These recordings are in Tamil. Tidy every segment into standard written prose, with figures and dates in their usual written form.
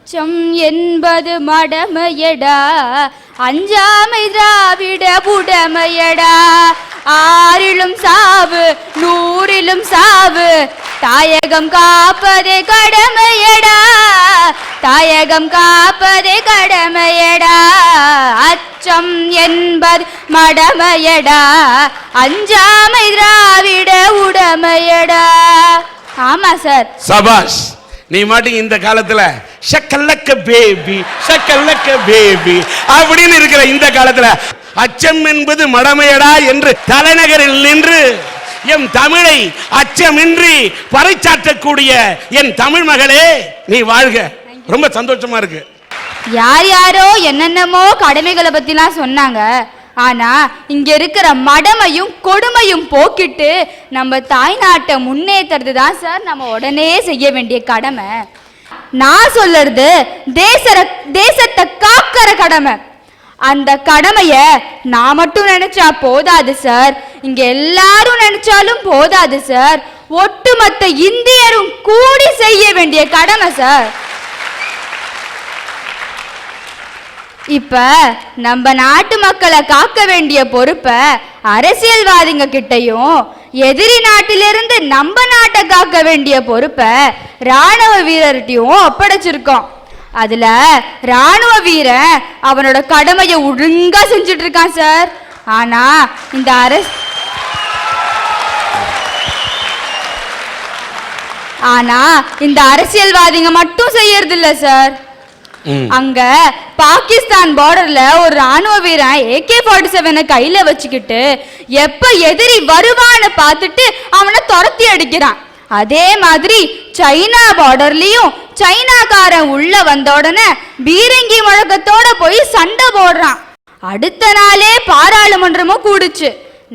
அச்சம் என்பது மடமையடா, அஞ்சாமை திராவிட புடமையடா. ஆறிலும் சாவு நூறிலும் சாவு, தாயகம் காப்பதே கடமையடா, தாயகம் காப்பதே கடமையடா. அச்சம் என்பது மடமையடா, அஞ்சாமை திராவிட உடமையடா. ஆமா சார். சபாஷ். நீ மாட்டீங்க இந்த காலத்துல ஷக்கல்லக்க பேபி ஷக்கல்லக்க பேபி அப்படின்னு இருக்கிற இந்த காலத்துல அச்சம் என்பது மடமையடா என்று தலைநகரில் நின்று என் தமிழை அச்சமின்றி பறைச்சாற்றக்கூடிய என் தமிழ் மகளே நீ வாழ்க. ரொம்ப சந்தோஷமா இருக்கு. யார் யாரோ என்னென்னமோ கடமைகளை பத்திலாம் சொன்னாங்க. ஆனா இங்க இருக்கிற மடமையும் கொடுமையும் போக்கிட்டு நம்ம தாய்நாட்டை முன்னேற்றது தான் சார் நம்ம உடனே செய்ய வேண்டிய கடமை. நான் சொல்றது தேசத்தை காக்கிற கடமை. அந்த கடமைய நான் மட்டும் நினைச்சா போதாது சார், இங்க எல்லாரும் நினைச்சாலும் போதாது சார், ஒட்டுமொத்த இந்தியரும் கூடி செய்ய வேண்டிய கடமை சார். இப்ப நம்ம நாட்டு மக்களை காக்க வேண்டிய பொறுப்பை அரசியல்வாதிங்க கிட்டையும், எதிரி நாட்டிலிருந்து நம்ம நாட்டை காக்க வேண்டிய பொறுப்பை ராணுவ வீரர்கிட்டையும் ஒப்படைச்சிருக்கோம். அதுல ராணுவ வீரன் அவனோட கடமையை ஒழுங்கா செஞ்சுட்டு இருக்கான் சார். ஆனா இந்த அரசியல்வாதிங்க மட்டும் செய்யறது இல்ல சார். அங்க பாகிஸ்தான் பார்டர்ல ஒரு ராணுவ வீரன் AK-47 கையில வச்சுக்கிட்டு எப்ப எதிரி வருவான்னு பார்த்துட்டு அவனை துரத்தி அடிக்கிறான். அதே மாதிரி சைனா பார்டர்லயும் சைனாக்காரன் உள்ள வந்த உடனே பீரங்கி முழக்கத்தோட போய் சண்டை போடுறான். அடுத்த நாளே பாராளுமன்றமும் கூடுச்சு.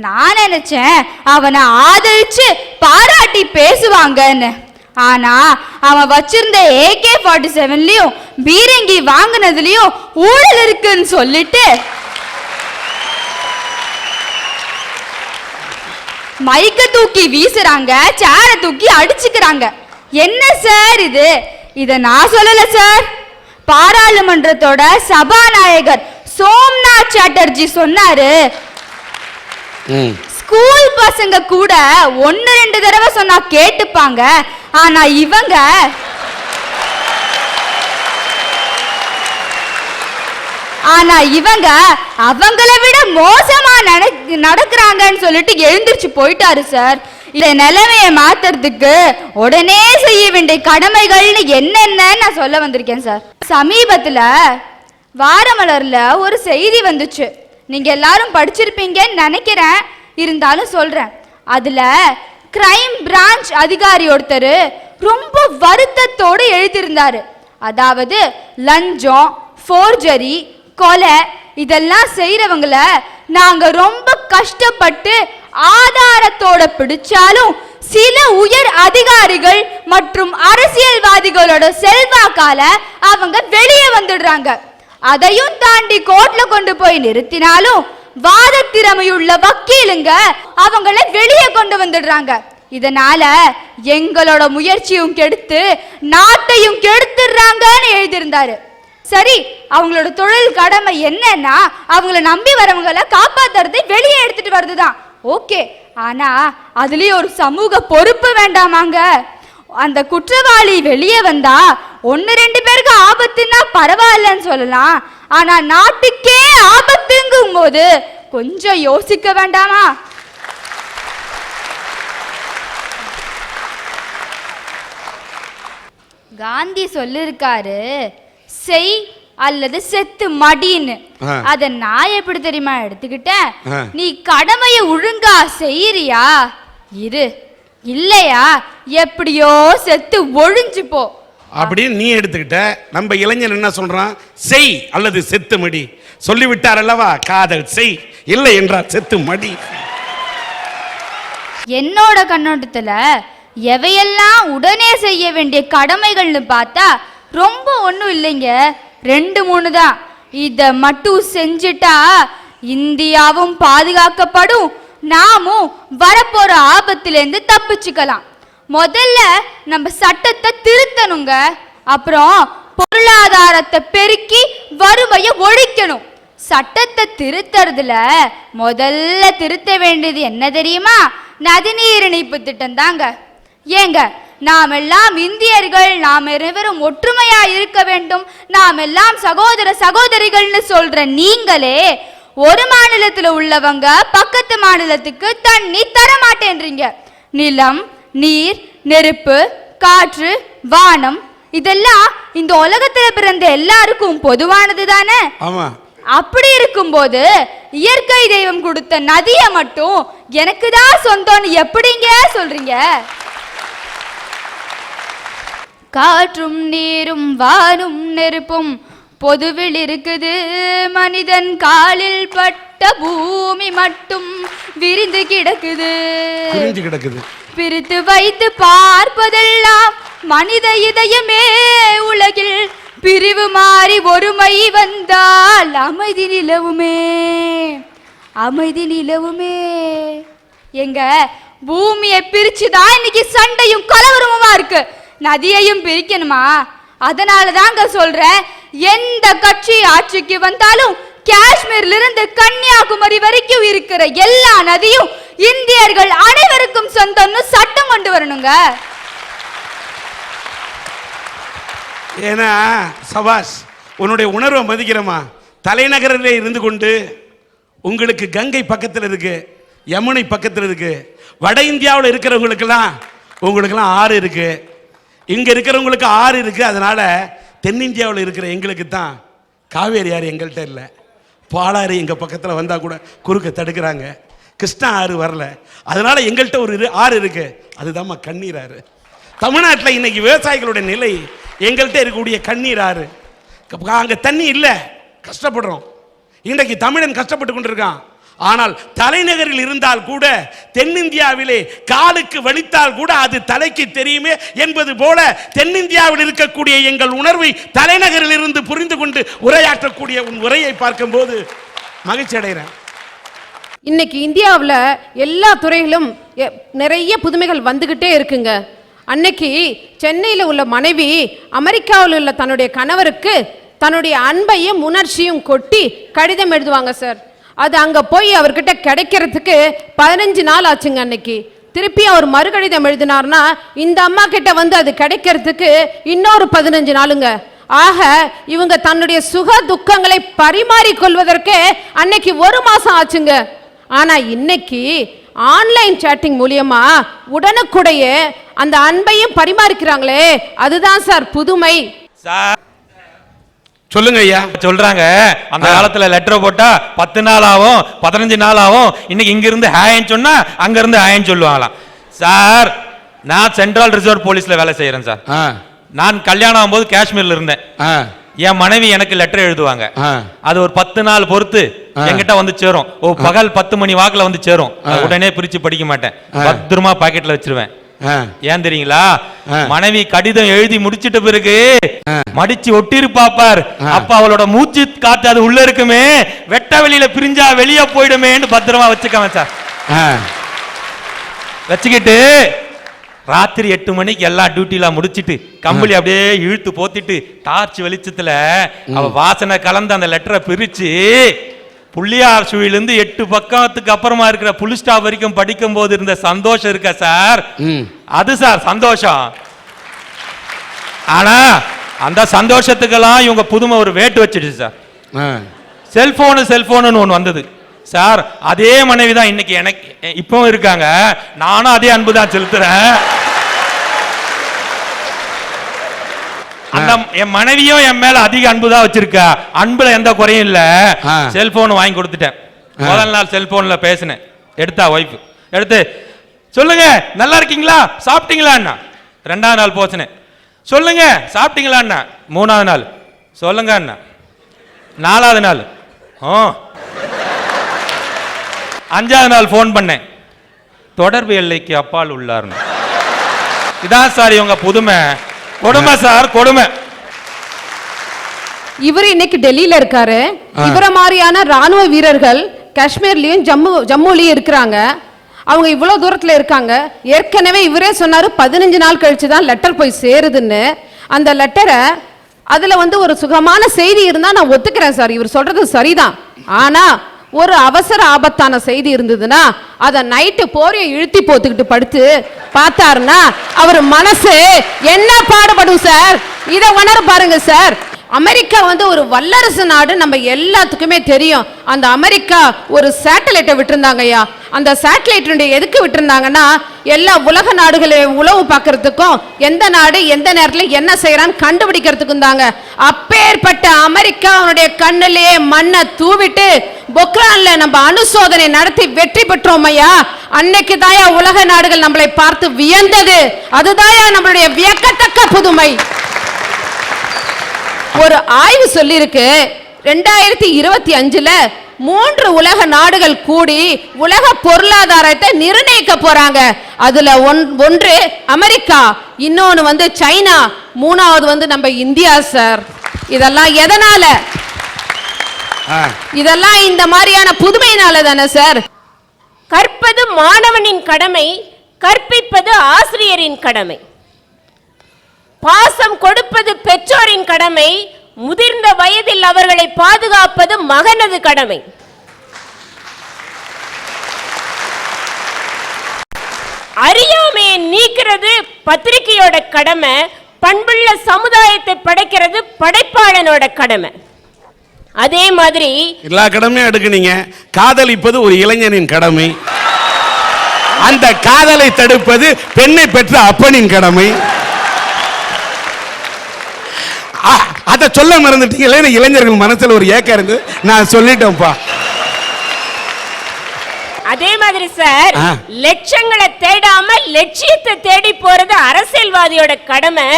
நான் நினைச்சேன் அவனை ஆதரிச்சு பாராட்டி பேசுவாங்கன்னு. ஆனா அவன் வச்சிருந்த AK-47லயும் பீரங்கி வாங்கினதுலயும் ஊழல் இருக்குன்னு சொல்லிட்டு மைக்க தூக்கி வீசுறாங்க, சேர தூக்கி அடிச்சுக்கிறாங்க. என்ன சார் இது? இத நான் சொல்லல சார், பாராளுமன்றத்தோட சபாநாயகர் சோம்நாத் சாட்டர்ஜி சொன்னாரு. ஸ்கூல் பசங்க கூட 1-2 தடவை சொன்னா கேட்டுப்பாங்க, ஆனா இவங்க அவங்கள விட மோசமா நடக்கிறாங்கன்னு சொல்லிட்டு எழுந்திருச்சு போயிட்டாரு சார். இந்த நிலைமையை மாத்துறதுக்கு உடனே செய்ய வேண்டிய கடமைகள்னு என்னென்ன நான் சொல்ல வந்திருக்கேன் சார். சமீபத்துல வாரமலர்ல ஒரு செய்தி வந்துச்சு, நீங்க எல்லாரும் படிச்சிருப்பீங்கன்னு நினைக்கிறேன், இருந்தாலும் சொல்றேன். அதுல கிரைம் பிரான்ச் அதிகாரி ஒருத்தர் ரொம்ப வருத்தத்தோடு எழுதியிருந்தாரு. அதாவது லஞ்சம், ஃபோர்ஜரி, கொலை இதெல்லாம் செய்யறவங்கள நாங்க ரொம்ப கஷ்டப்பட்டு ஆதாரத்தோட பிடிச்சாலும் சில உயர் அதிகாரிகள் மற்றும் அரசியல்வாதிகளோட செல்வாக்கால அவங்க வெளியே வந்துடுறாங்க. அதையும் தாண்டி கோர்ட்ல கொண்டு போய் நிறுத்தினாலும் வாத திறமையுள்ள வக்கீலுங்க அவங்கள வெளியே கொண்டு வந்துடுறாங்க. இதனால எங்களோட முயற்சியும் கெடுத்து நாட்டையும் கெடுத்துடுறாங்கன்னு எழுதியிருந்தாரு. சரி, அவங்களோட தொழில் கடமை என்னன்னா அவங்கள நம்பி வரவங்களை காப்பாத்துறது, வெளியே எடுத்துட்டு வர்றதுதான். ஓகே, ஆனா அதுலயும் ஒரு சமூக பொறுப்பு வேண்டாமாங்க? அந்த குற்றவாளி வெளியே வந்தா 1-2 பேருக்கு ஆபத்துன்னா பரவாயில்லன்னு சொல்லலாம், ஆனா நாட்டுக்கே ஆபத்துங்கும் போது கொஞ்சம் யோசிக்க வேண்டாமா? காந்தி சொல்லிருக்காரு, செய் அல்லது செத்து மடின்னு. அத நான் எப்படி தெரியுமா எடுத்துக்கிட்டேன்? நீ கடமையை ஒழுங்கா செய்யறியா இரு, இல்லையா எப்படியோ செத்து ஒழிஞ்சு போ அப்படின்னு நீ எடுத்துக்கிட்ட. நம்ம இளைஞன் என்ன சொல்றான்? செய் அல்லது செத்து மடி. சொல்லிவிட்டார் அல்லவா, காதல் செய், இல்லை என்றால் செத்து மடி. என்னோட கண்ணோட்டத்துல எவையெல்லாம் உடனே செய்ய வேண்டிய கடமைகள்னு பார்த்தா ரொம்ப ஒன்றும் இல்லைங்க, 2-3 தான். இத மட்டும் செஞ்சுட்டா இந்தியாவும் பாதுகாக்கப்படும், நாமும் வரப்போற ஆபத்திலேருந்து தப்பிச்சுக்கலாம். முதல்ல நம்ம சட்டத்தை திருத்தணுங்க. அப்புறம் பொருளாதார பொருளாதாரத்தை பெருக்கி வறுமையை ஒழிக்கணும். சட்டத்தை திருத்தறதுல முதல்ல திருத்த வேண்டியது என்ன தெரியுமா? நதிநீர் இணைப்பு திட்டம் தாங்க. ஏங்க, நாம் எல்லாம் இந்தியர்கள், நாம் இருவரும் ஒற்றுமையா இருக்க வேண்டும், நாம் எல்லாம் சகோதர சகோதரிகள்னு சொல்ற நீங்களே ஒரு மாநிலத்தில் உள்ளவங்க பக்கத்து மாநிலத்துக்கு தண்ணி தர மாட்டேன்றீங்க. நிலம், நீர், நெருப்பு, காற்று, வானம் இதெல்லாம் இந்த உலகத்துல பிறந்த எல்லாருக்கும் பொதுவானது தானே? அப்படி இருக்கும்போது இயற்கை தெய்வம் கொடுத்த நதியை மட்டும் எனக்கு தான் சொந்தம்னு எப்படிங்க சொல்றீங்க? காற்றும் நீரும் வானும் நெருப்பும் பொதுவில் இருக்குது, மனிதன் காலில் பட்ட பூமி மட்டும் விரிந்து கிடக்குது. பிரித்து வைத்து பார்ப்பதெல்லாம் மனித இதயமே. உலகில் பிரிவு மாறி ஒருமை வந்தால் அமைதி நிலவுமே, அமைதி நிலவுமே. எங்க பூமியை பிரிச்சுதான் இன்னைக்கு சண்டையும் கலவரமுமா இருக்கு. நதியையும் பிரிக்கணுமா? அதனால தாங்க சொல்றேன், எந்த கட்சி ஆட்சிக்கு வந்தாலும் காஷ்மீர்ல இருந்து கன்னியாகுமரி வரைக்கும் இருக்கிற எல்லா நதியும் இந்தியர்கள் அனைவருக்கும் சொந்தம்னு சட்டம் கொண்டு வரணுங்க. ஏன்னா சபாஷ், உன்னுடைய உணர்வை மதிக்கிறமா. தலைநகரிலே இருந்து கொண்டு உங்களுக்கு கங்கை பக்கத்தில் இருக்கு, யமுனை பக்கத்தில் இருக்கு, வட இந்தியாவில் இருக்கிறவங்களுக்கெல்லாம் உங்களுக்கெல்லாம் ஆறு இருக்கு, இங்கே இருக்கிறவங்களுக்கு ஆறு இருக்கு. அதனால தென்னிந்தியாவில் இருக்கிற எங்களுக்கு தான் காவேரி ஆறு எங்கள்கிட்ட இல்லை, பாலாறு எங்கள் பக்கத்தில் வந்தால் கூட குறுக்க தடுக்கிறாங்க, கிருஷ்ணா ஆறு வரல. அதனால எங்கள்கிட்ட ஒரு ஆறு இருக்கு, அதுதான்மா கண்ணீர் ஆறு. தமிழ்நாட்டில் இன்னைக்கு விவசாயிகளுடைய நிலை, எங்கள்கிட்ட இருக்கக்கூடிய கண்ணீர் ஆறு. அங்கே தண்ணி இல்லை, கஷ்டப்படுறோம். இன்றைக்கு தமிழன் கஷ்டப்பட்டு கொண்டிருக்கான். ஆனால் தலைநகரில் இருந்தால் கூட, தென்னிந்தியாவிலே காலுக்கு வலித்தால் கூட அது தலைக்கு தெரியுமே என்பது போல தென்னிந்தியாவில் இருக்கக்கூடிய எங்கள் உணர்வை தலைநகரில் இருந்து புரிந்து கொண்டு உரையாற்றக்கூடிய உன் உரையை பார்க்கும் போது மகிழ்ச்சி அடைகிறேன். இன்னைக்கு இந்தியாவில் எல்லா துறையிலும் நிறைய புதுமைகள் வந்துகிட்டே இருக்குங்க. அன்னைக்கு சென்னையில் உள்ள மனைவி அமெரிக்காவில் உள்ள தன்னுடைய கணவருக்கு தன்னுடைய அன்பையும் உணர்ச்சியும் கொட்டி கடிதம் எழுதுவாங்க சார். அது அங்கே போய் அவர்கிட்ட கிடைக்கிறதுக்கு 15 நாள் ஆச்சுங்க. அன்னைக்கு திருப்பி அவர் மறுகடிதம் எழுதினார்னா இந்த அம்மா கிட்ட வந்து அது கிடைக்கிறதுக்கு இன்னொரு 15 நாளுங்க. ஆக இவங்க தன்னுடைய சுக துக்கங்களை பரிமாறிக்கொள்வதற்கே அன்னைக்கு 1 மாசம் ஆச்சுங்க. ஆனா இன்னைக்கு ஆன்லைன் சேட்டிங் மூலியமா உடனுக்குடைய அந்த அன்பையும் பரிமாறிக்கிறாங்களே, அதுதான் சார் புதுமை. சார் சொல்லுங்க ஐயா. சொல்றாங்க அந்த காலத்துல லெட்டர் போட்டா 10 நாள் ஆகும், 15 நாள் ஆகும். இன்னைக்கு இங்க இருந்து ஹேன்னு சொன்னா அங்க இருந்து ஹேன்னு சொல்லுவாங்களாம். சார், நான் சென்ட்ரல் ரிசர்வ் போலீஸ்ல வேலை செய்யறேன் சார். நான் கல்யாணம் ஆகும்போது காஷ்மீர்ல இருந்தேன். என் மனைவி எனக்கு லெட்டர் எழுதுவாங்க. அது ஒரு 10 நாள் பொறுத்து என்கிட்ட வந்து சேரும். பகல் 10 மணி வாக்குல வந்து சேரும். உடனே பிரிச்சு படிக்க மாட்டேன், பத்திரமா பாக்கெட்ல வச்சிருவேன். ஏன் தெரியுங்களா? மனைவி கடிதம் எழுதி முடிச்சிட்ட பிறகு மடிச்சு ஒட்டிருப்பாப்பார். அப்ப அவளோட மூச்சு காத்து அது உள்ள இருக்குமே, வெட்ட வெளியில பிரிஞ்சா வெளியே போயிடுமேன்னு பத்திரமா வச்சுக்கவேன் சார். வச்சுக்கிட்டு ராத்திரி 8 மணிக்கு எல்லாம் டியூட்டிலாம் முடிச்சிட்டு கம்பளி அப்படியே இழுத்து போத்திட்டு டார்ச் வெளிச்சத்துல அவ வாசனை கலந்து அந்த லெட்டரை பிரிச்சு புள்ளியார் சுழிலிருந்து 8 பக்கத்துக்கு அப்புறமா இருக்கிற புல் ஸ்டாப் வரைக்கும் படிக்கும் போது இருந்த சந்தோஷம் இருக்க சார், அது சார் சந்தோஷம். ஆனா அந்த சந்தோஷத்துக்கெல்லாம் இவங்க புதுமை ஒரு வேட்டு வச்சிடுச்சு சார். செல்போனு ஒன்று வந்தது சார். அதே மனைவி தான் இன்னைக்கு எனக்கு இப்பவும் இருக்காங்க. நானும் அதே அன்பு தான் செலுத்துறேன். அந்த என் மனைவியும் என் மேல அதிக அன்பு தான் வச்சிருக்கா. அன்புல எந்த குறையும் இல்ல. செல்போன் வாங்கி கொடுத்துட்டேன். முதல் நாள் செல்போன்ல பேசினேன். எடுத்தா ஒய்ஃப் எடுத்து, சொல்லுங்க நல்லா இருக்கீங்களா, சாப்பிட்டீங்களா? 2வது நாள் போசினேன், சொல்லுங்க சாப்பிட்டீங்களா? 3வது நாள் சொல்லுங்க. 4வது நாள் 5வது நாள் போன் பண்ணேன், தொடர்பு எல்லைக்கு அப்பால் உள்ளார். இதான் சார் இவங்க புதுமை. கொடுமை சார், கொடுமை. இவர் இன்னைக்கு டெல்லியில இருக்காரு. இவர மாதிரியான ராணுவ வீரர்கள் காஷ்மீர்லயும் ஜம்முலயும் இருக்கிறாங்க. அவங்க இவ்வளவு தூரத்துல இருக்காங்க. ஏற்கனவே இவரே சொன்னாரு 15 நாள் கழிச்சு தான் லெட்டர் போய் சேருதுன்னு. அந்த லெட்டரை அதுல ஒரு சுகமான செய்தி இருந்தா நான் ஒத்துக்கிறேன் சார், இவர் சொல்றது சரிதான். ஆனா ஒரு அவசர ஆபத்தான செய்தி இருந்ததுன்னா அத நைட்டு போரிய இழுத்தி போத்துக்கிட்டு படுத்து பார்த்தாருன்னா அவர் மனசு என்ன பாடுபடும் சார்? இத உணர பாருங்க சார். அமெரிக்கா ஒரு வல்லரசு நாடு, நம்ம எல்லாத்துக்குமே தெரியும். அந்த அமெரிக்கா ஒரு சேட்டலைட்டை விட்டுருந்தாங்க ஐயா. அந்த சேட்டலைட் எதுக்கு விட்டுருந்தாங்கன்னா எல்லா உலக நாடுகளையும் உளவு பார்க்கறதுக்கும் எந்த நாடு எந்த நேரத்தில் என்ன செய்யறான்னு கண்டுபிடிக்கிறதுக்கும் தாங்க. அப்பேற்பட்ட அமெரிக்காவுடைய கண்ணிலேயே மண்ணை தூவிட்டு பொக்ரான்ல நம்ம அணுசோதனை நடத்தி வெற்றி பெற்றோம் ஐயா. அன்னைக்கு தாயா உலக நாடுகள் நம்மளை பார்த்து வியந்தது. அதுதாயா நம்மளுடைய வியக்கத்தக்க புதுமை. ஒரு ஆய்வு சொல்லிருக்கு 2025ல 3 உலக நாடுகள் கூடி உலக பொருளாதாரத்தை நிர்ணயிக்க போறாங்க. அதுல ஒன்று அமெரிக்கா, இன்னொன்னு சைனா, மூணாவது நம்ம இந்தியா சார். இதெல்லாம் எதனால? இதெல்லாம் இந்த மாதிரியான புதுமையினால தானே சார். கற்பது மாணவனின் கடமை, கற்பிப்பது ஆசிரியரின் கடமை. பாசம் கொடுப்பது பெற்றோரின் கடமை, முதிர்ந்த வயதில் அவர்களை பாதுகாப்பது மகனது கடமை. அறியாமையை நீக்கிறது பத்திரிகையோட கடமை, பண்புள்ள சமுதாயத்தை படைக்கிறது படைப்பாளனோட கடமை. அதே மாதிரி எல்லா கடமையும் எடுக்குனீங்க. காதலிப்பது ஒரு இளைஞனின் கடமை, அந்த காதலை தடுப்பது பெண்ணை பெற்ற அப்பனின் கடமை. அத சொல்ல மறந்துட்டீங்களே. இளைஞர்கள் மனசுல ஒரு ஏக்கம் இருந்து நான் சொல்லிட்டேன்ப்பா. அதே மாதிரி சார், லட்சங்களை தேடாம லட்சியத்தை தேடி போறது அரசியல்வாதியோட கடமை.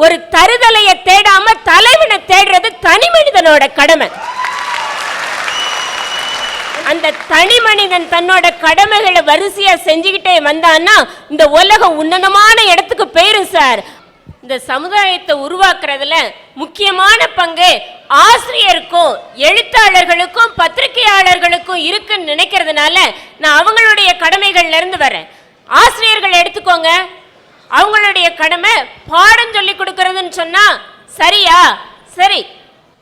ஒரு தருதலையை தேடாம தலைவனை தேடுறது தனி மனிதனோட கடமை. அந்த தனி மனிதன் தன்னோட கடமைகளை வரிசையா செஞ்சுக்கிட்டே வந்தான்னா இந்த உலகம் உன்னதமான இடத்துக்கு போயிரும் சார். இந்த சமுதாயத்தை உருவாக்குறதுல முக்கியமான பங்கு ஆசிரியருக்கும் எழுத்தாளர்களுக்கும் பத்திரிகையாளர்களுக்கும் இருக்குன்னு நினைக்கிறதுனால நான் அவங்களுடைய கடமைகள்ல இருந்து வரேன். ஆசிரியர்கள் எடுத்துக்கோங்க, அவங்களுடைய கடமை பாடம் சொல்லி கொடுக்கறதுன்னு சொன்னா சரியா? சரி.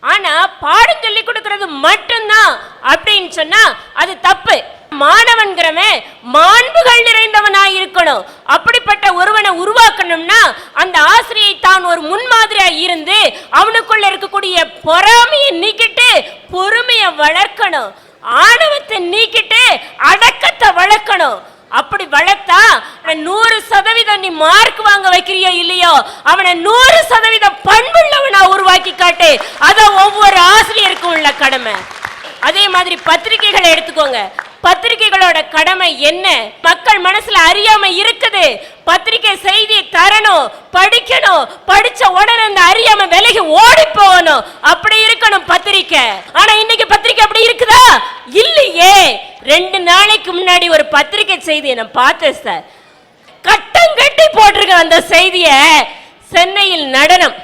ஆனா பாடம் சொல்லி கொடுக்கறது மட்டும்தான் அப்படின்னு சொன்னா அது தப்பு. மாணவன்கிறவன் மாண்புகள் நிறைந்தவனாய் இருக்கணும். அப்படிப்பட்ட ஒருவனை உருவாக்கணும்னா அந்த ஆசிரியை தான் ஒரு முன்மாதிரியா இருந்து அவனுக்குள்ள இருக்கக்கூடிய பொறாமையை நீக்கிட்டு பொறுமையை வளர்க்கணும், ஆணவத்தை நீக்கிட்டு அடக்கத்தை வளர்க்கணும். அப்படி வளர்த்தா 100% நீ மார்க் வாங்க வைக்கிறியோ இல்லையோ அவனை 100% பண்புள்ளவனா உருவாக்கி காட்டு. அதான் ஒவ்வொரு ஆசிரியருக்கும் உள்ள கடமை. அதே மாதிரி பத்திரிகைகளை எடுத்துக்கோங்க. பத்திரிகைகளோட கடமை என்ன? மக்கள் மனசுல அறியாமை இருக்குது, பத்திரிகை செய்தி தரணும், படிக்கணும், படிச்ச உடனே அந்த அறியாமை விலகி ஓடி போகணும். அப்படி இருக்கணும் பத்திரிகை. ஆனா இன்னைக்கு பத்திரிகை அப்படி இருக்குதா? இல்லையே. 2 நாளைக்கு முன்னாடி ஒரு பத்திரிகை செய்தியை நான் பார்த்தேன் சார். கட்டம் கட்டி போட்டிருக்க அந்த செய்திய. சென்னையில் நடனம்,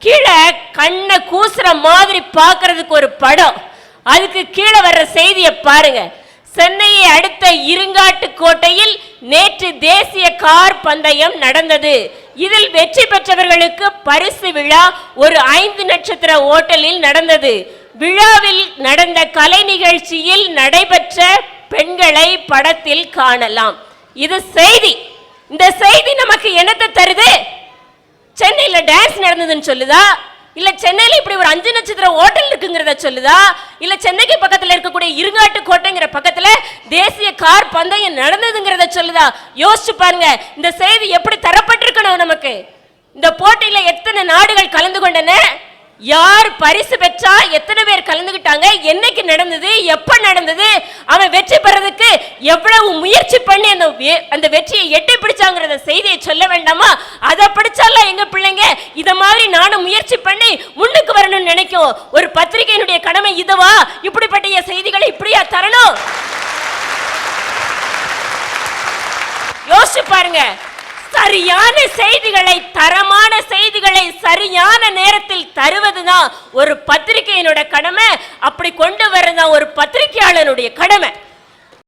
கீழே கண்ணை கூசுற மாதிரி பார்க்கிறதுக்கு ஒரு படம், அதுக்கு கீழே வர்ற செய்தியை பாருங்க. சென்னையை அடுத்த இருங்காட்டுக்கோட்டையில் நேற்று தேசிய கார் பந்தயம் நடந்தது. இதில் வெற்றி பெற்றவர்களுக்கு பரிசு விழா ஒரு 5 நட்சத்திர ஓட்டலில் நடந்தது. விழாவில் நடந்த கலை நிகழ்ச்சியில் நடைபெற்ற பெண்களை படத்தில் காணலாம். இது செய்தி. இந்த செய்தி நமக்கு என்னத்தை தருது? சென்னையில டான்ஸ் நடந்ததுன்னு சொல்லுதா? இல்ல சென்னையில இப்படி ஒரு 5 நட்சத்திர ஹோட்டல் இருக்குங்கிறத சொல்லுதா? இல்ல சென்னைக்கு பக்கத்துல இருக்கக்கூடிய இருங்காட்டுக்கோட்டைங்கிற பக்கத்துல தேசிய கார் பந்தயம் நடந்ததுங்கிறத சொல்லுதா? யோசிச்சு பாருங்க, இந்த செய்தி எப்படி தரப்பட்டிருக்கணும் நமக்கு. இந்த போட்டியில எத்தனை நாடுகள் கலந்து கொண்டன, யார் பரிசு பெற்றா, எத்தனை பேர் கலந்துகிட்டாங்க, என்னைக்கு நடந்தது, எப்ப நடந்தது, அவன் வெற்றி பெறதுக்கு எவ்வளவு முயற்சி பண்ணி அந்த வெற்றியை எட்டி பிடிச்சாங்கிறத செய்தியை சொல்ல வேண்டாமா? அதை படிச்சால எங்க பிள்ளைங்க இத மாதிரி நானும் முயற்சி பண்ணி முன்னுக்கு வரணும்னு நினைக்கும். ஒரு பத்திரிகையினுடைய கடமை இதுவா? இப்படிப்பட்ட செய்திகளை இப்படியா தரணும்? யோசிச்சு பாருங்க. சரியான செய்திகளை, தரமான செய்திகளை சரியான நேரத்தில் தருவதுதான் ஒரு பத்திரிகையினுடைய கடமை. அப்படி கொண்டு வரதான் ஒரு பத்திரிகையாளனுடைய கடமை.